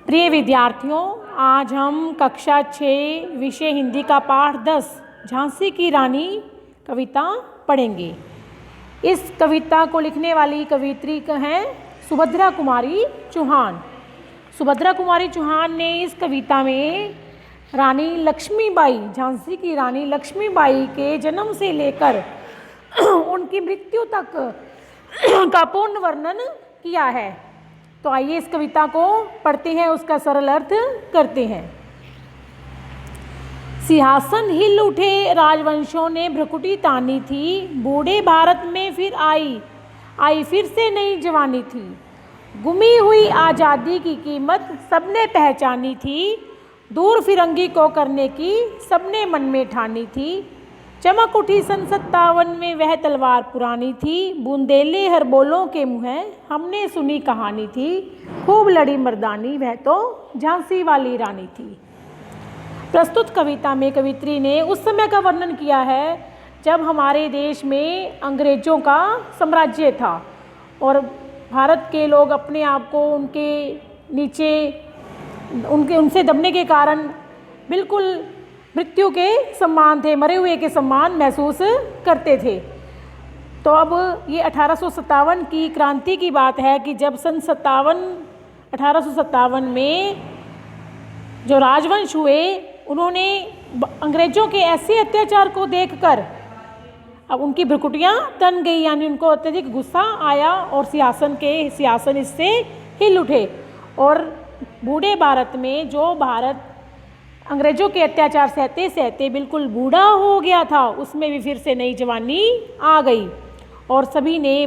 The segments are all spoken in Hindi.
प्रिय विद्यार्थियों, आज हम कक्षा 6 विषय हिंदी का पाठ 10 झांसी की रानी कविता पढ़ेंगे। इस कविता को लिखने वाली कवियत्री हैं सुभद्रा कुमारी चौहान। सुभद्रा कुमारी चौहान ने इस कविता में रानी लक्ष्मीबाई, झांसी की रानी लक्ष्मीबाई के जन्म से लेकर उनकी मृत्यु तक का पूर्ण वर्णन किया है। तो आइए इस कविता को पढ़ते हैं, उसका सरल अर्थ करते हैं। सिंहासन हिल उठे, राजवंशों ने भ्रकुटी तानी थी, बूढ़े भारत में फिर आई फिर से नई जवानी थी। गुमी हुई आज़ादी की कीमत सबने पहचानी थी, दूर फिरंगी को करने की सबने मन में ठानी थी। चमक उठी सन 57 में वह तलवार पुरानी थी, बूंदेले हर बोलों के मुँह हमने सुनी कहानी थी। खूब लड़ी मर्दानी वह तो झांसी वाली रानी थी। प्रस्तुत कविता में कवित्री ने उस समय का वर्णन किया है जब हमारे देश में अंग्रेजों का साम्राज्य था और भारत के लोग अपने आप को उनके नीचे उनसे दबने के कारण बिल्कुल मृत्यु के समान थे, मरे हुए के समान महसूस करते थे। तो अब ये 1857 की क्रांति की बात है कि जब सन 1857 में जो राजवंश हुए, उन्होंने अंग्रेज़ों के ऐसे अत्याचार को देखकर अब उनकी भ्रुकुटियाँ तन गई, यानी उनको अत्यधिक गुस्सा आया और सिंहासन इससे हिल उठे। और बूढ़े भारत में जो भारत अंग्रेज़ों के अत्याचार सहते सहते बिल्कुल बूढ़ा हो गया था, उसमें भी फिर से नई जवानी आ गई और सभी ने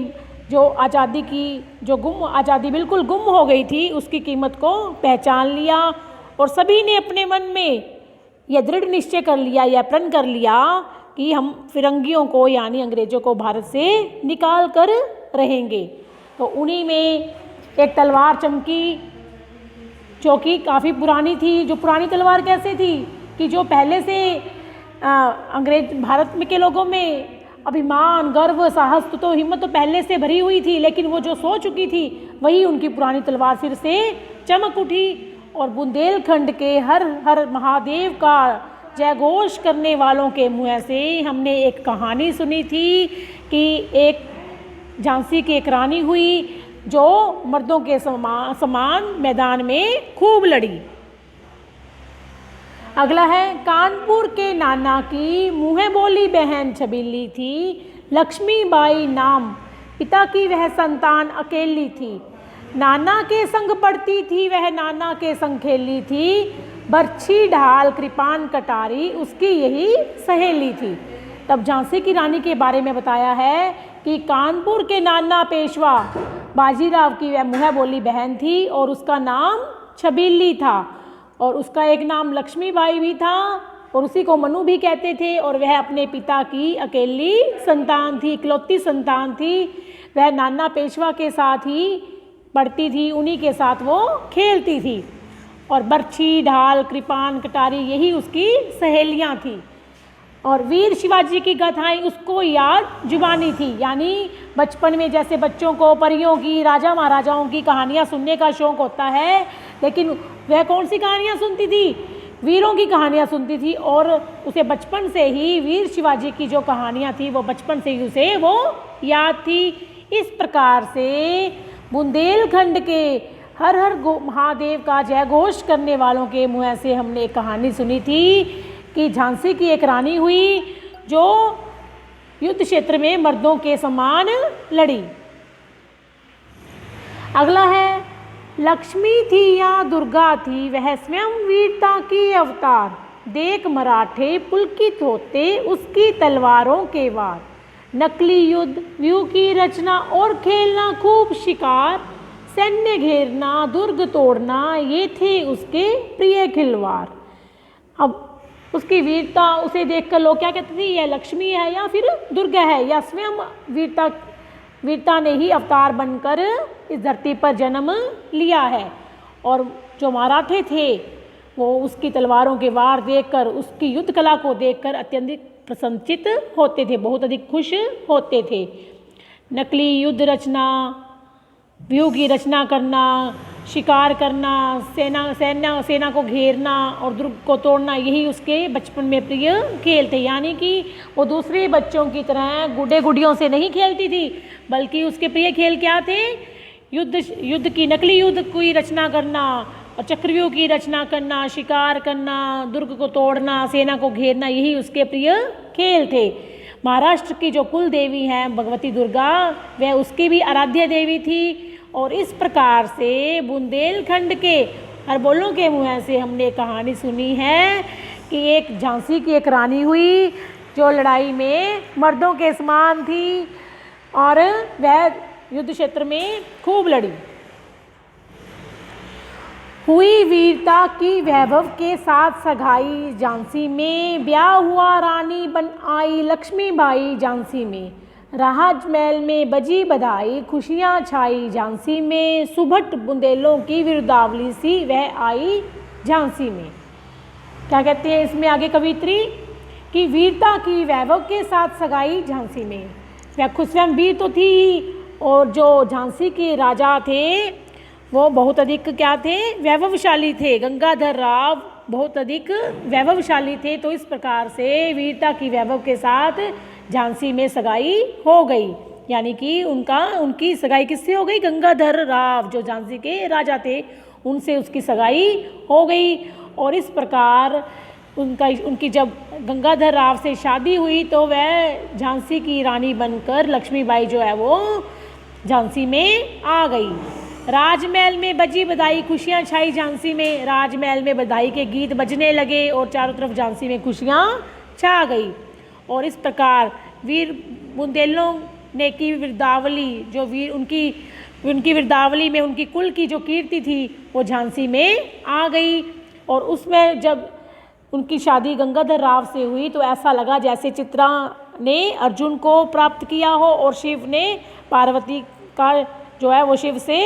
जो आज़ादी बिल्कुल गुम हो गई थी, उसकी कीमत को पहचान लिया और सभी ने अपने मन में यह दृढ़ निश्चय कर लिया या प्रण कर लिया कि हम फिरंगियों को यानी अंग्रेज़ों को भारत से निकाल कर रहेंगे। तो उन्हीं में एक तलवार चमकी जो कि काफ़ी पुरानी थी। जो पुरानी तलवार कैसे थी कि जो पहले से अंग्रेज भारत में के लोगों में अभिमान, गर्व, साहस तो हिम्मत तो पहले से भरी हुई थी, लेकिन वो जो सो चुकी थी वही उनकी पुरानी तलवार फिर से चमक उठी और बुंदेलखंड के हर हर महादेव का जयघोष करने वालों के मुँह से हमने एक कहानी सुनी थी कि एक झांसी की एक रानी हुई जो मर्दों के समान मैदान में खूब लड़ी। अगला है, कानपुर के नाना की मुँह बोली बहन छबीली थी, लक्ष्मीबाई नाम पिता की वह संतान अकेली थी। नाना के संग पढ़ती थी वह, नाना के संग खेली थी, बरछी ढाल कृपान कटारी उसकी यही सहेली थी। तब झांसी की रानी के बारे में बताया है कि कानपुर के नाना पेशवा बाजीराव की वह मुँह बोली बहन थी और उसका नाम छबीली था और उसका एक नाम लक्ष्मीबाई भी था और उसी को मनु भी कहते थे और वह अपने पिता की अकेली संतान थी, इकलौती संतान थी। वह नाना पेशवा के साथ ही पढ़ती थी, उन्हीं के साथ वो खेलती थी और बरछी ढाल कृपान कटारी यही उसकी सहेलियाँ थी। और वीर शिवाजी की गाथाएं उसको याद जुबानी थी, यानी बचपन में जैसे बच्चों को परियों की, राजा महाराजाओं की कहानियां सुनने का शौक़ होता है, लेकिन वह कौन सी कहानियां सुनती थी? वीरों की कहानियां सुनती थी और उसे बचपन से ही वीर शिवाजी की जो कहानियां थी वो बचपन से ही उसे वो याद थी। इस प्रकार से बुंदेलखंड के हर हर महादेव का जयघोष करने वालों के मुँह से हमने एक कहानी सुनी थी कि झांसी की एक रानी हुई जो युद्ध क्षेत्र में मर्दों के समान लड़ी। अगला है, लक्ष्मी थी या दुर्गा थी वह स्वयं वीरता की अवतार, देख मराठे पुलकित होते उसकी तलवारों के वार, नकली युद्ध व्यू की रचना और खेलना खूब शिकार, सैन्य घेरना दुर्ग तोड़ना ये थे उसके प्रिय खिलवाड़। अब उसकी वीरता, उसे देखकर लोग क्या कहते थे, यह लक्ष्मी है या फिर दुर्गा है या स्वयं वीरता ने ही अवतार बनकर इस धरती पर जन्म लिया है। और जो मराठे थे वो उसकी तलवारों के वार देखकर, उसकी युद्ध कला को देखकर अत्यधिक प्रसन्नचित होते थे, बहुत अधिक खुश होते थे। नकली युद्ध रचना, व्यू की रचना करना, शिकार करना, सेना को घेरना और दुर्ग को तोड़ना, यही उसके बचपन में प्रिय खेल थे। यानी कि वो दूसरे बच्चों की तरह गुड्डे गुड़ियों से नहीं खेलती थी, बल्कि उसके प्रिय खेल क्या थे? युद्ध की, नकली युद्ध की रचना करना और चक्रव्यूह की रचना करना, शिकार करना, दुर्ग को तोड़ना, सेना को घेरना, यही उसके प्रिय खेल थे। महाराष्ट्र की जो कुल देवी हैं भगवती दुर्गा, वह उसकी भी आराध्य देवी थी। और इस प्रकार से बुंदेलखंड के हरबोलों के मुँह से हमने कहानी सुनी है कि एक झांसी की एक रानी हुई जो लड़ाई में मर्दों के समान थी और वह युद्ध क्षेत्र में खूब लड़ी। हुई वीरता की वैभव के साथ सगाई झांसी में, ब्याह हुआ रानी बन आई लक्ष्मीबाई झांसी में। राजमहल में बजी बधाई, खुशियाँ छाई झांसी में, सुभट बुंदेलों की वीरदावली सी वह आई झांसी में। क्या कहते हैं इसमें आगे कवित्री कि वीरता की वैभव के साथ सगाई झांसी में। वह खुद स्वयं वीर तो थी और जो झांसी के राजा थे वो बहुत अधिक क्या थे? वैभवशाली थे। गंगाधर राव बहुत अधिक वैभवशाली थे। तो इस प्रकार से वीरता की वैभव के साथ झांसी में सगाई हो गई। यानी कि उनकी सगाई किससे हो गई? गंगाधर राव जो झांसी के राजा थे उनसे उसकी सगाई हो गई। और इस प्रकार उनकी जब गंगाधर राव से शादी हुई तो वह झांसी की रानी बनकर लक्ष्मीबाई जो है वो झांसी में आ गई। राजमहल में बजी बधाई, खुशियाँ छाई झांसी में। राजमहल में बधाई के गीत बजने लगे और चारों तरफ झांसी में खुशियाँ छा गई। और इस प्रकार वीर बुंदेलों ने की वीरदावली, जो वीर उनकी वीरदावली में उनकी कुल की जो कीर्ति थी वो झांसी में आ गई। और उसमें जब उनकी शादी गंगाधर राव से हुई तो ऐसा लगा जैसे चित्रा ने अर्जुन को प्राप्त किया हो और शिव ने पार्वती का जो है वो शिव से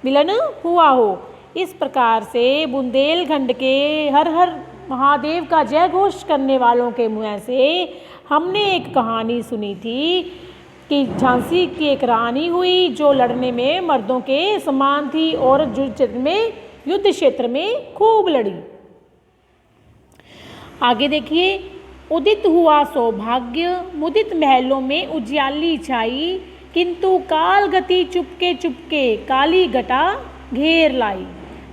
मिलन हुआ हो। इस प्रकार से बुंदेलखंड के हर हर महादेव का जय घोष करने वालों के मुँह से हमने एक कहानी सुनी थी कि झांसी की एक रानी हुई जो लड़ने में मर्दों के समान थी और युद्ध क्षेत्र में खूब लड़ी। आगे देखिए, उदित हुआ सौभाग्य, मुदित महलों में उजियाली छाई, किंतु काल गति चुपके चुपके काली घटा घेर लाई।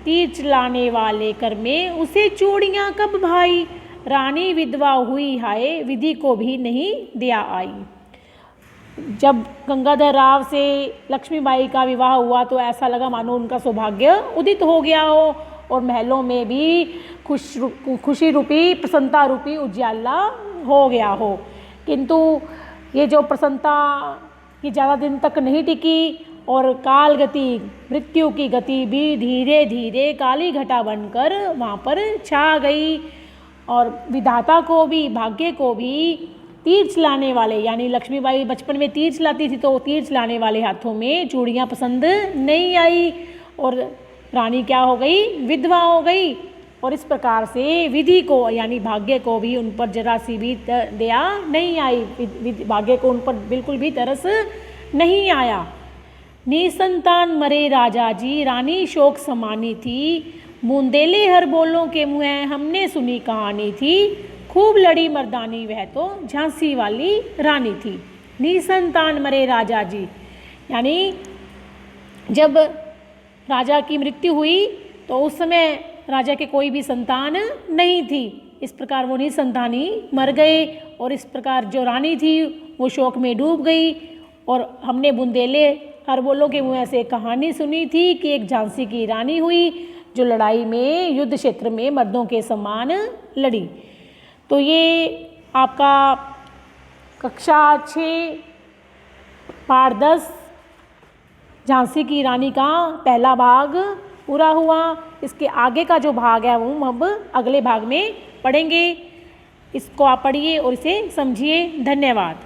तीर चलाने वाले कर में उसे चूड़ियाँ कब भाई, रानी विधवा हुई हाय विधि को भी नहीं दिया आई। जब गंगाधर राव से लक्ष्मीबाई का विवाह हुआ तो ऐसा लगा मानो उनका सौभाग्य उदित हो गया हो और महलों में भी खुशी रूपी प्रसन्नता रूपी उजियाला हो गया हो। किंतु ये जो प्रसन्नता ये ज़्यादा दिन तक नहीं टिकी और काल गति, मृत्यु की गति भी धीरे धीरे काली घटा बनकर वहाँ पर छा गई। और विधाता को भी, भाग्य को भी तीर चलाने वाले, यानी लक्ष्मीबाई बचपन में तीर चलाती थी तो तीर चलाने वाले हाथों में चूड़ियाँ पसंद नहीं आई और रानी क्या हो गई? विधवा हो गई। और इस प्रकार से विधि को यानी भाग्य को भी उन पर जरा सी भी दया नहीं आई, भाग्य को उन पर बिल्कुल भी तरस नहीं आया। निसंतान मरे राजा जी, रानी शोक समानी थी, बूंदेले हर बोलों के मुँह हमने सुनी कहानी थी, खूब लड़ी मर्दानी वह तो झांसी वाली रानी थी। निसंतान मरे राजा जी, यानी जब राजा की मृत्यु हुई तो उस समय राजा के कोई भी संतान नहीं थी। इस प्रकार वो निसंतानी मर गए और इस प्रकार जो रानी थी वो शोक में डूब गई। और हमने बुंदेले हरबोलों के मुँह से कहानी सुनी थी कि एक झांसी की रानी हुई जो लड़ाई में युद्ध क्षेत्र में मर्दों के समान लड़ी। तो ये आपका कक्षा 6 पाठ 10 झांसी की रानी का पहला भाग पूरा हुआ। इसके आगे का जो भाग है वो हम अब अगले भाग में पढ़ेंगे। इसको आप पढ़िए और इसे समझिए। धन्यवाद।